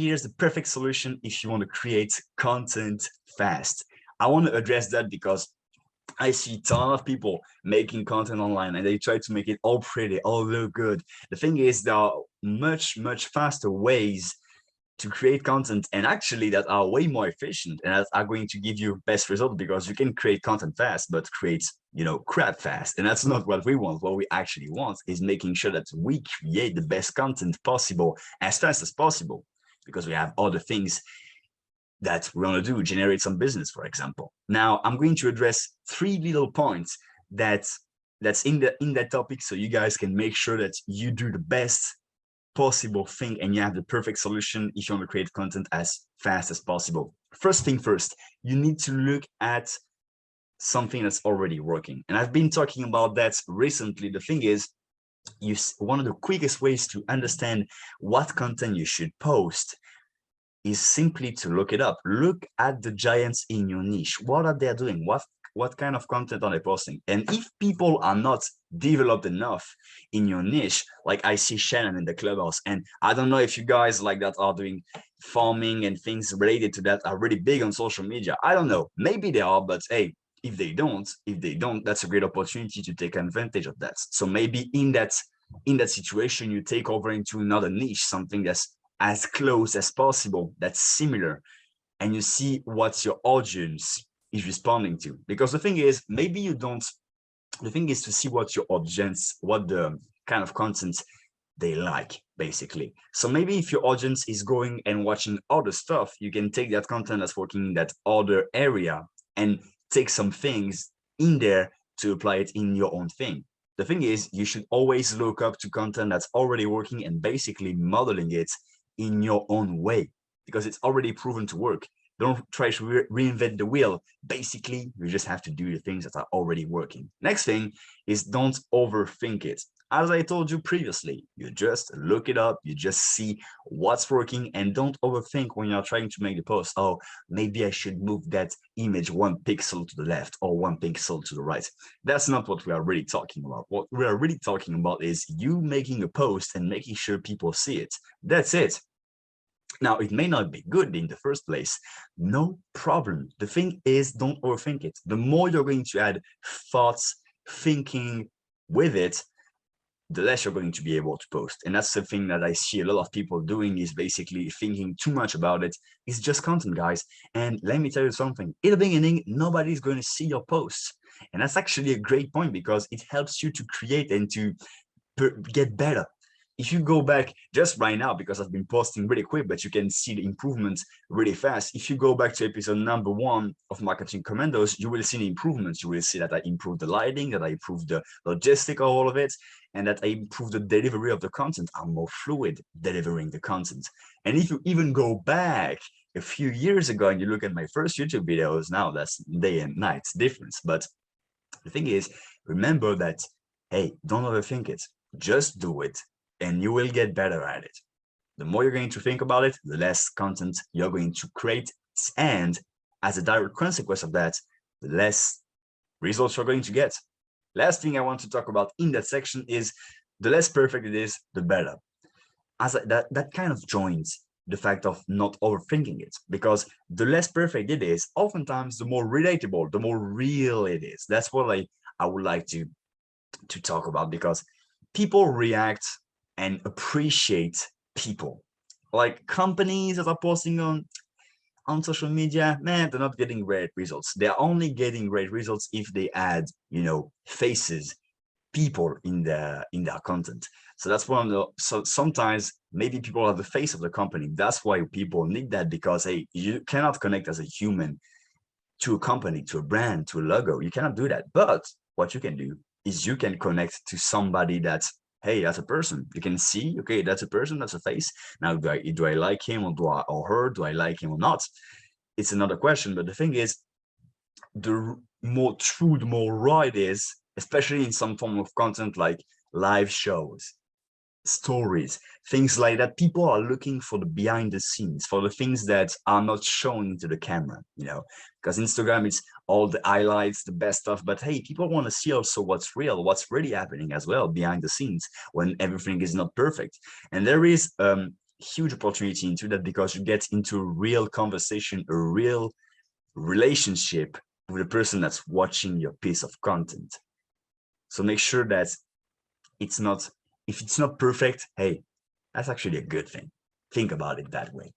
here's the perfect solution if you want to create content fast. I want to address that because I see a ton of people making content online and they try to make it all pretty, all look good. The thing is, there are much faster ways to create content, and actually that are way more efficient and that are going to give you best result, because you can create content fast but create, you know, crap fast, and that's not what we want. What we actually want is making sure that we create the best content possible as fast as possible, because we have other things that we want to do, generate some business, for example. Now I'm going to address 3 little points that's in that topic, so you guys can make sure that you do the best possible thing and you have the perfect solution if you want to create content as fast as possible. First thing first, you need to look at something that's already working, and I've been talking about that recently. The thing is, one of the quickest ways to understand what content you should post is simply to look it up. Look at the giants in your niche. What are they doing? What kind of content are they posting? And if people are not developed enough in your niche, like I see Shannon in the clubhouse, and I don't know if you guys like that are doing farming and things related to that, are really big on social media. I don't know, maybe they are, but hey, if they don't, that's a great opportunity to take advantage of that. So maybe in that situation, you take over into another niche, something that's as close as possible, that's similar, and you see what your audience is responding to. Because the thing is, maybe you don't, the thing is to see what your audience, what the kind of content they like, basically. So maybe if your audience is going and watching other stuff, you can take that content that's working in that other area and take some things in there to apply it in your own thing. The thing is, you should always look up to content that's already working and basically modeling it in your own way, because it's already proven to work. Don't try to reinvent the wheel. Basically, you just have to do the things that are already working. Next thing is, don't overthink it. As I told you previously, you just look it up, you just see what's working, and don't overthink when you're trying to make the post. Oh, maybe I should move that image 1 pixel to the left or 1 pixel to the right. That's not what we are really talking about. What we are really talking about is you making a post and making sure people see it. That's it. Now, it may not be good in the first place, no problem. The thing is, don't overthink it. The more you're going to add thoughts, thinking with it, the less you're going to be able to post. And that's the thing that I see a lot of people doing, is basically thinking too much about it. It's just content, guys. And let me tell you something, in the beginning, nobody's going to see your posts. And that's actually a great point, because it helps you to create and to get better. If you go back just right now, because I've been posting really quick, but you can see the improvements really fast. If you go back to episode number 1 of Marketing Commandos, you will see the improvements. You will see that I improved the lighting, that I improved the logistic of all of it, and that I improved the delivery of the content. I'm more fluid delivering the content. And if you even go back a few years ago and you look at my first YouTube videos, now that's day and night difference. But the thing is, remember that, hey, don't overthink it. Just do it, and you will get better at it. The more you're going to think about it, the less content you're going to create. And as a direct consequence of that, the less results you're going to get. Last thing I want to talk about in that section is, the less perfect it is, the better. That kind of joins the fact of not overthinking it, because the less perfect it is, oftentimes the more relatable, the more real it is. That's what I would like to talk about, because people react and appreciate people. Like companies that are posting on social media, man, they're not getting great results. They're only getting great results if they add, you know, faces, people in their content. So that's one of the, so sometimes maybe people are the face of the company. That's why people need that, because hey, you cannot connect as a human to a company, to a brand, to a logo. You cannot do that. But what you can do is you can connect to somebody that's, hey, that's a person. You can see, okay, that's a person, that's a face. Now, do I like him or her? Do I like him or not? It's another question. But the thing is, the more true, the more raw it is, especially in some form of content like live shows, stories, things like that. People are looking for the behind the scenes, for the things that are not shown into the camera, you know, because Instagram, it's all the highlights, the best stuff, but hey, people want to see also what's real, what's really happening as well behind the scenes when everything is not perfect. And there is huge opportunity into that because you get into a real conversation, a real relationship with the person that's watching your piece of content. So make sure that it's not, if it's not perfect, hey, that's actually a good thing. Think about it that way.